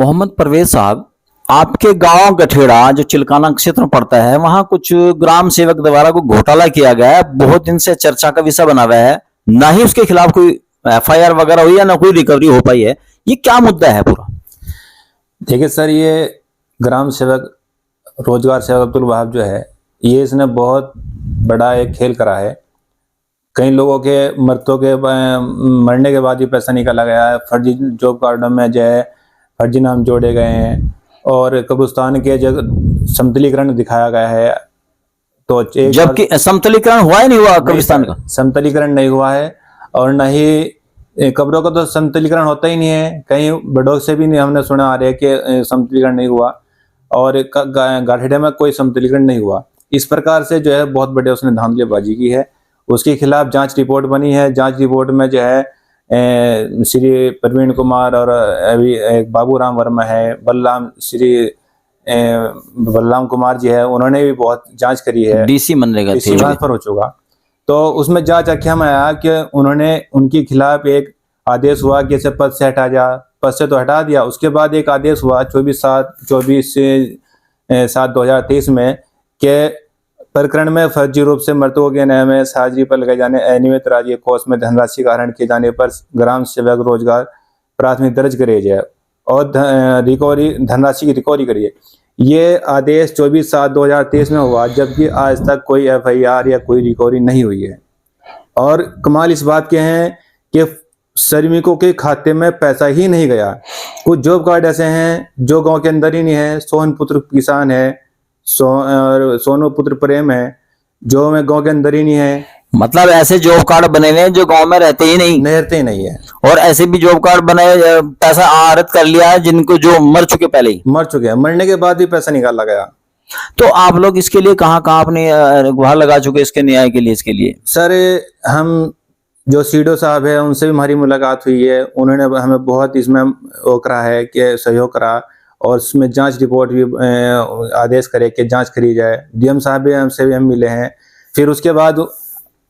मोहम्मद परवेज साहब, आपके गांव गठेड़ा जो चिलकाना क्षेत्र में पड़ता है, वहां कुछ ग्राम सेवक द्वारा कोई घोटाला किया गया है, बहुत दिन से चर्चा का विषय बना हुआ है। ना ही उसके खिलाफ कोई एफआईआर वगैरह हुई है, ना कोई रिकवरी हो पाई है। ये क्या मुद्दा है पूरा? देखिए सर, ये ग्राम सेवक रोजगार सेवक अब्दुल वहाब जो है, ये इसने बहुत बड़ा एक खेल करा है। कई लोगों के मरने के बाद ही पैसा निकाला गया है। फर्जी जॉब कार्डों में जो है फर्जी नाम जोड़े गए हैं और कब्रिस्तान के जगह समतलीकरण दिखाया गया है। तो जबकि समतलीकरण हुआ ही नहीं हुआ कब्रिस्तान का। समतलीकरण नहीं हुआ है और न ही कब्रों का तो समतलीकरण होता ही नहीं है। कहीं बड़ों से भी नहीं हमने सुना आ रहा है कि समतलीकरण नहीं हुआ और गाठेड़े में कोई समतलीकरण नहीं हुआ। इस प्रकार से जो है बहुत बड़े उसने धांधलीबाजी की है। उसके खिलाफ जांच रिपोर्ट बनी है। जांच रिपोर्ट में जो है श्री प्रवीण कुमार और अभी एक बाबूराम वर्मा है, बलराम कुमार जी है, उन्होंने भी बहुत जांच करी है। डीसी मनरेगा ट्रांसफर हो चुका। तो उसमें जांच आख्या में आया कि उन्होंने उनके खिलाफ एक आदेश हुआ कि इसे पद से हटा जा। पद से तो हटा दिया। उसके बाद एक आदेश हुआ 24/7/2023 में के प्रकरण में फर्जी रूप से मृतकों के नाम में हाजिरी पर लगाए जाने अनियमित राज्य कोष में धनराशि का हरण किए जाने पर ग्राम सेवक रोजगार प्राथमिक दर्ज करे जाए और धनराशि की रिकवरी करिए। ये आदेश 24/7/2023 में हुआ, जबकि आज तक कोई एफआईआर या कोई रिकवरी नहीं हुई है। और कमाल इस बात के हैं कि श्रमिकों के खाते में पैसा ही नहीं गया। कुछ जॉब कार्ड ऐसे हैं जो गांव के अंदर ही नहीं है। सोनपुत्र किसान है, सोनू पुत्र प्रेम है, जो में गांव के अंदर ही नहीं है। मतलब ऐसे जॉब कार्ड बने हुए हैं जो गांव में रहते ही नहीं है। और ऐसे भी जॉब कार्ड बने पैसा आहरित कर लिया है जिनको जो मर चुके, पहले ही मर चुके हैं, मरने के बाद भी पैसा निकाला गया। तो आप लोग इसके लिए कहाँ अपने गुहार लगा चुके इसके न्याय के लिए? इसके लिए सर, हम जो सीडो साहब है उनसे भी हमारी मुलाकात हुई है। उन्होंने हमें बहुत इसमें वो करा है कि सहयोग करा और उसमें जांच रिपोर्ट भी आदेश करे कि जांच करी जाए। डीएम साहब भी हमसे भी हम मिले हैं। फिर उसके बाद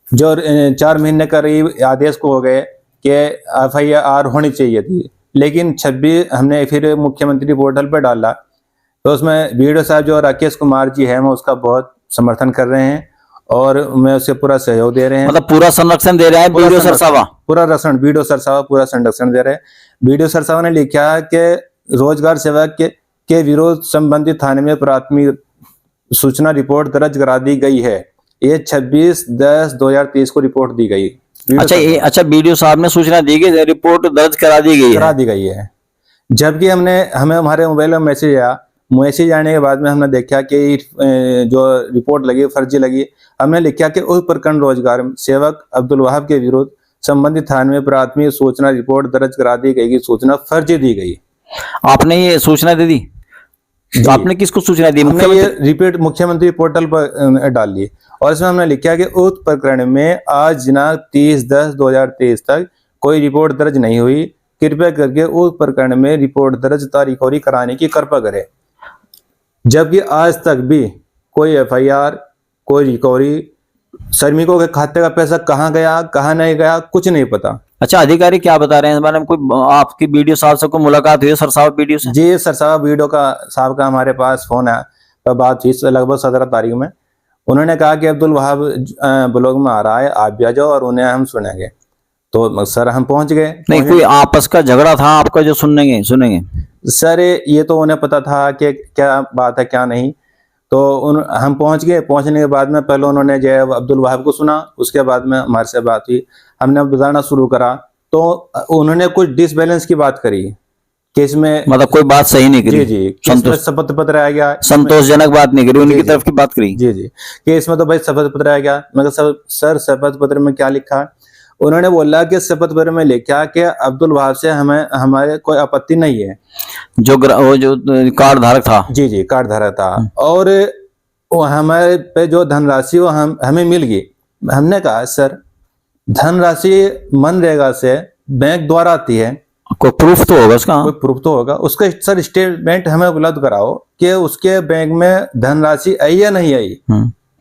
जो 4 महीने करीब आदेश को हो गए कि एफआईआर होनी चाहिए थी, लेकिन 26 हमने फिर मुख्यमंत्री पोर्टल पर डाला तो उसमें बीडीओ साहब जो राकेश कुमार जी है, मैं उसका बहुत समर्थन कर रहे हैं और मैं उससे पूरा सहयोग दे रहे हैं। मतलब पूरा संरक्षण दे रहे हैं बीडीओ सरसावा, पूरा रक्षण बीडीओ सरसावा पूरा संरक्षण दे रहे हैं। बीडीओ सरसावा ने लिखा कि रोजगार सेवक के विरोध संबंधित थाने में प्राथमिक सूचना रिपोर्ट दर्ज करा दी गई है। ये 26/10/2023 को रिपोर्ट दी गई। अच्छा बीडीओ साहब ने सूचना दी गई, रिपोर्ट दर्ज करा दी गई है। जबकि हमें हमारे मोबाइल में मैसेज आने के बाद में हमने देखा कि जो रिपोर्ट लगी फर्जी लगी। हमने लिखा कि उस प्रकरण रोजगार सेवक अब्दुल वहाब के विरुद्ध संबंधित थाने में प्राथमिक सूचना रिपोर्ट दर्ज करा दी गई, सूचना फर्जी दी गई। आपने ये सूचना दे दी? आपने किसको सूचना दी? मुख्यमंत्री पोर्टल पर डाल दी और इसमें हमने लिखा कि उस प्रकरण में आज दिनांक 30/10/2023 तक कोई रिपोर्ट दर्ज नहीं हुई। कृपया करके उस प्रकरण में रिपोर्ट दर्ज रिकवरी कराने की कृपा करें। जबकि आज तक भी कोई एफआईआर, कोई रिकवरी, श्रमिकों के खाते का पैसा कहाँ गया कहाँ नहीं गया कुछ नहीं पता। अच्छा, अधिकारी क्या बता रहे हैं इस बारे में? कोई आपकी बीडीओ साहब से कोई मुलाकात हुई है सरसावा बीडीओ से? जी, सरसावा बीडीओ साहब का हमारे पास फोन है, तो बात हुई लगभग 17 तारीख में। उन्होंने कहा कि अब्दुल वहाब ब्लॉग में आ रहा है, आप भी आ जाओ और उन्हें हम सुनेंगे। तो सर हम पहुंच गए। नहीं, कोई आपस का झगड़ा था आपका जो सुनेंगे? सर ये तो उन्हें पता था कि क्या बात है क्या नहीं। तो हम पहुंच गए। पहुंचने के बाद में पहले उन्होंने जो है अब्दुल वहाब को सुना, उसके बाद में हमारे से बात हुई। हमने बताना शुरू करा तो उन्होंने कुछ डिसबैलेंस की बात करी कि इसमें मतलब कोई बात सही नहीं करी। जी, शपथ पत्र आ गया, संतोषजनक बात नहीं करी, उनकी तरफ की बात करी। जी कि इसमें तो भाई शपथ पत्र आ गया। मैं सर शपथ पत्र में क्या लिखा? उन्होंने बोला कि शपथ पत्र में लिखा कि अब्दुल वहाब से हमारे कोई आपत्ति नहीं है, जो कार्ड धारक था। जी कार्ड धारक था और वो हमारे पे जो धनराशि वो हमें मिल गई। हमने कहा सर धनराशि मनरेगा से बैंक द्वारा आती है, कोई प्रूफ तो होगा उसका? कोई प्रूफ तो होगा उसका। सर स्टेटमेंट हमें उपलब्ध कराओ कि उसके बैंक में धनराशि आई या नहीं आई।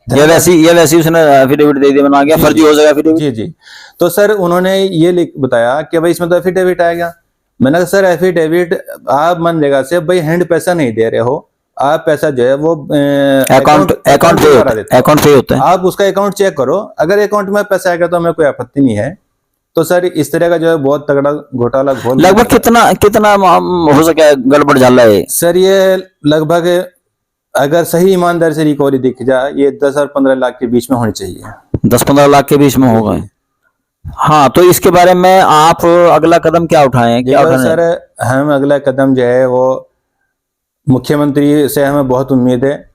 ये वैसी उसने एफिडेविट दे दिया, बना गया, फर्जी हो जाएगा एफिडेविट। जी। तो सर उन्होंने ये बताया कि भाई इसमें तो एफिडेविट आएगा। मैंने कहा सर एफिडेविट आप मनरेगा से भाई हैंड पैसा नहीं दे रहे हो, आप पैसा जो है वो अकाउंट पे होता है। आप उसका अकाउंट चेक करो, अगर अकाउंट में पैसा आएगा तो हमें कोई आपत्ति नहीं है। तो सर इस तरह का जो है बहुत तगड़ा घोटाला घोल। लगभग कितना हो सके गड़बड़ झाला है सर? ये लगभग अगर सही ईमानदारी से रिकवरी देखी जाए ये 10 और 15 लाख के बीच में होनी चाहिए। 10-15 लाख के बीच में होगा। हाँ, तो इसके बारे में आप अगला कदम क्या उठाएं? सर हम अगला कदम जो है वो मुख्यमंत्री से हमें बहुत उम्मीद है,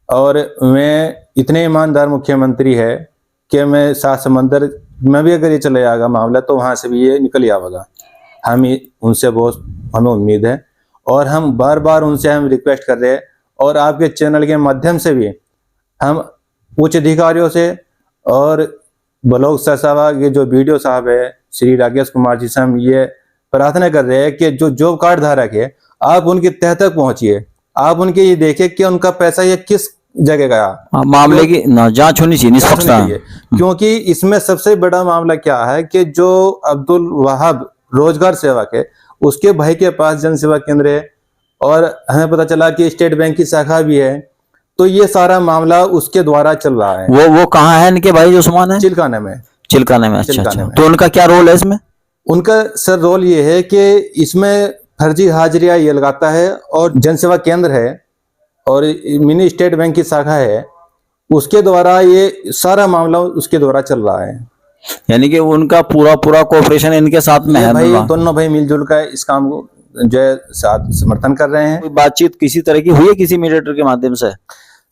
और मैं इतने ईमानदार मुख्यमंत्री है कि मैं 7 समंदर में भी अगर ये चले जाएगा मामला तो वहां से भी ये निकल जाएगा। उनसे बहुत हमें उम्मीद है, और हम बार बार उनसे हम रिक्वेस्ट कर रहे हैं, और आपके चैनल के माध्यम से भी हम उच्च अधिकारियों से और ब्लॉक साहब के जो वीडियो साहब है श्री राकेश कुमार जी से हम ये प्रार्थना कर रहे हैं कि जो जॉब कार्ड धारक है आप उनकी तह तक पहुंचिए, आप उनके ये देखिए कि उनका पैसा ये किस जगह गया। मामले की जांच होनी चाहिए, निष्पक्षता। क्योंकि इसमें सबसे बड़ा मामला क्या है कि जो अब्दुल वहाब रोजगार सेवक है उसके भाई के पास जन सेवा केंद्र है, और हमें पता चला कि स्टेट बैंक की शाखा भी है। तो ये सारा मामला उसके द्वारा चल रहा है। वो कहाँ है इनके भाई जो उस्मान है? चिलकाने में। अच्छा। तो उनका क्या रोल है इसमें? उनका सर रोल ये है कि इसमें फर्जी हाजिरियां ये लगाता है, और जनसेवा केंद्र है और मिनी स्टेट बैंक की शाखा है, उसके द्वारा ये सारा मामला उसके द्वारा चल रहा है। यानी कि उनका पूरा कोऑपरेशन इनके साथ में है। भाई दोनों भाई मिलजुल कर इस काम को जो है साथ समर्थन कर रहे हैं। बातचीत किसी तरह की हुई है किसी मीडिएटर के माध्यम से?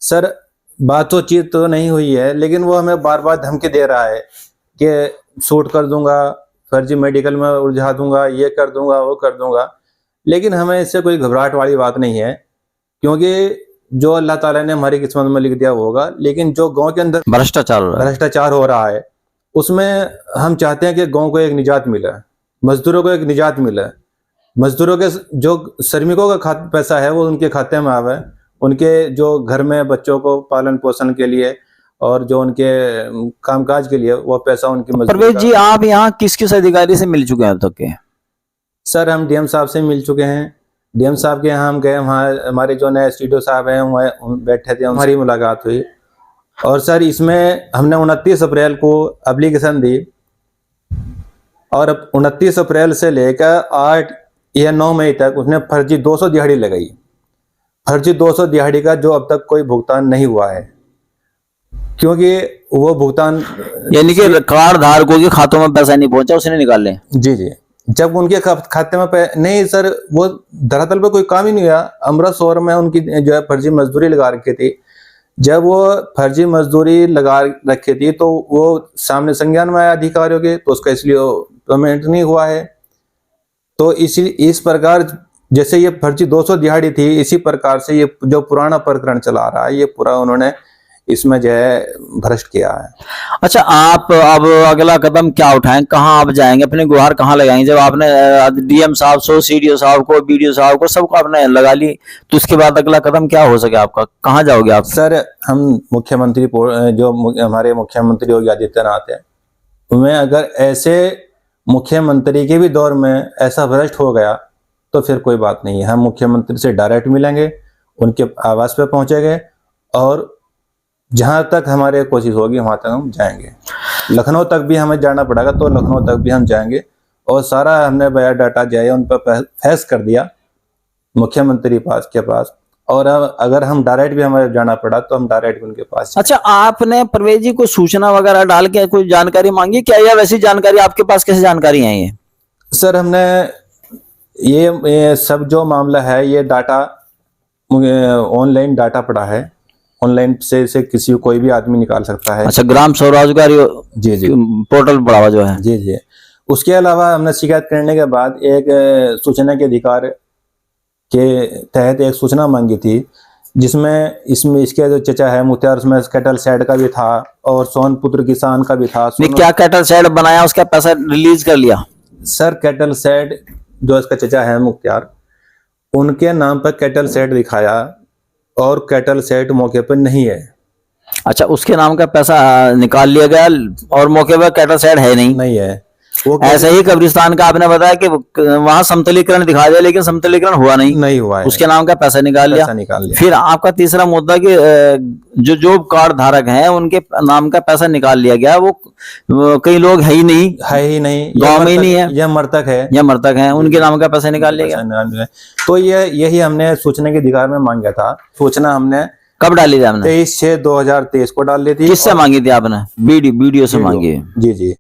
सर बातचीत तो नहीं हुई है, लेकिन वो हमें बार बार धमकी दे रहा है कि शूट कर दूंगा, फर्जी मेडिकल में उलझा दूंगा, ये कर दूंगा, वो कर दूंगा। लेकिन हमें इससे कोई घबराहट वाली बात नहीं है, क्योंकि जो अल्लाह ताला ने हमारी किस्मत में लिख दिया वो होगा। लेकिन जो गांव के अंदर भ्रष्टाचार हो रहा है उसमें हम चाहते हैं कि गांव को एक निजात मिले, मजदूरों को एक निजात मिले, मजदूरों के जो श्रमिकों का पैसा है वो उनके खाते में आवे, उनके जो घर में बच्चों को पालन पोषण के लिए और जो उनके कामकाज के लिए वो पैसा उनकी। परवेज जी, आप यहाँ किस किस अधिकारी से मिल चुके हैं अब तक के? सर हम डीएम साहब से मिल चुके हैं। डीएम साहब के यहाँ हम गए, वहाँ हमारे जो नए स्टूडियो साहब हैं वहाँ बैठे थे, हमारी मुलाकात हुई। और सर इसमें हमने 29 अप्रैल को एप्लीकेशन दी, और 29 अप्रैल से लेकर 8 या 9 मई तक उसने फर्जी 200 दिहाड़ी लगाई। फर्जी 200 दिहाड़ी का जो अब तक कोई भुगतान नहीं हुआ है, क्योंकि वो भुगतान यानी कि कार्ड धारकों के खातों में पैसा नहीं पहुंचा, उसने निकाल ले। जी। जब उनके खाते में नहीं सर, वो धरातल पे कोई काम ही नहीं हुआ। अमृतसर में उनकी जो है फर्जी मजदूरी लगा रखी थी। जब वो फर्जी मजदूरी लगा रखी थी तो वो सामने संज्ञान में आया अधिकारियों के, तो उसका इसलिए पेमेंट नहीं हुआ है। तो इस प्रकार जैसे ये फर्जी 200 दिहाड़ी थी, इसी प्रकार से ये जो पुराना प्रकरण चला रहा है ये पूरा उन्होंने इसमें जो है भ्रष्ट किया है। अच्छा, आप अब अगला कदम क्या उठाएं? कहाँ आप जाएंगे? अपनी गुहार कहाँ लगाएंगे? जब आपने डीएम साहब को, सीडीओ साहब को, बीडीओ साहब को, सबको आपने लगा ली, तो उसके बाद अगला कदम क्या हो सके आपका? कहाँ जाओगे आप? सर हम मुख्यमंत्री जो हमारे मुख्यमंत्री योगी आदित्यनाथ है, उन्हें अगर ऐसे मुख्यमंत्री के भी दौर में ऐसा भ्रष्ट हो गया तो फिर कोई बात नहीं है। हम मुख्यमंत्री से डायरेक्ट मिलेंगे, उनके आवास पे पहुंचेंगे, और जहां तक हमारे कोशिश होगी वहां तक हम जाएंगे। लखनऊ तक भी हमें जाना पड़ेगा तो लखनऊ तक भी हम जाएंगे, और सारा हमने बायोडाटा जो है उन पर फैक्स कर दिया मुख्यमंत्री के पास। और अब अगर हम डायरेक्ट भी हमें जाना पड़ा तो हम डायरेक्ट उनके पास। अच्छा, आपने परवेज जी को सूचना वगैरह डाल के कोई जानकारी मांगी क्या, या वैसी जानकारी आपके पास कैसे जानकारी है? ये सर हमने ये सब जो मामला है ये डाटा ऑनलाइन डाटा पड़ा है, ऑनलाइन से किसी कोई भी आदमी निकाल सकता है। अच्छा, ग्राम स्वरोजगार जी पोर्टल बढ़ावा जो है। जी। उसके अलावा हमने शिकायत करने के बाद एक सूचना के अधिकार के तहत एक सूचना मांगी थी, जिसमें इसके जो चचा है मुख्तार, उसमें कैटल शेड का भी था और सोनपुत्र किसान का भी था। क्या कैटल शेड बनाया, उसका पैसा रिलीज कर लिया? सर कैटल शेड जो इसका चचा है मुख्तार, उनके नाम पर कैटल शेड दिखाया और कैटल शेड मौके पर नहीं है। अच्छा, उसके नाम का पैसा निकाल लिया गया और मौके पर कैटल शेड है नहीं है। वो ऐसे ही कब्रिस्तान का आपने बताया कि वहां समतलीकरण दिखा दिया, लेकिन समतलीकरण हुआ नहीं हुआ है, उसके नाम का पैसा निकाल लिया। फिर आपका तीसरा मुद्दा कि जो जॉब कार्ड धारक हैं उनके नाम का पैसा निकाल लिया गया। वो कई लोग है ही नहीं, गांव में ही नहीं है, यह मृतक है, उनके नाम का पैसा निकाल लिया गया। तो यही हमने सूचना के अधिकार में मांगा था। सूचना हमने कब डाली थी आपने? 23/6/2023 को डाल ली थी। किससे मांगी थी आपने? बीडीओ से मांगी? जी जी।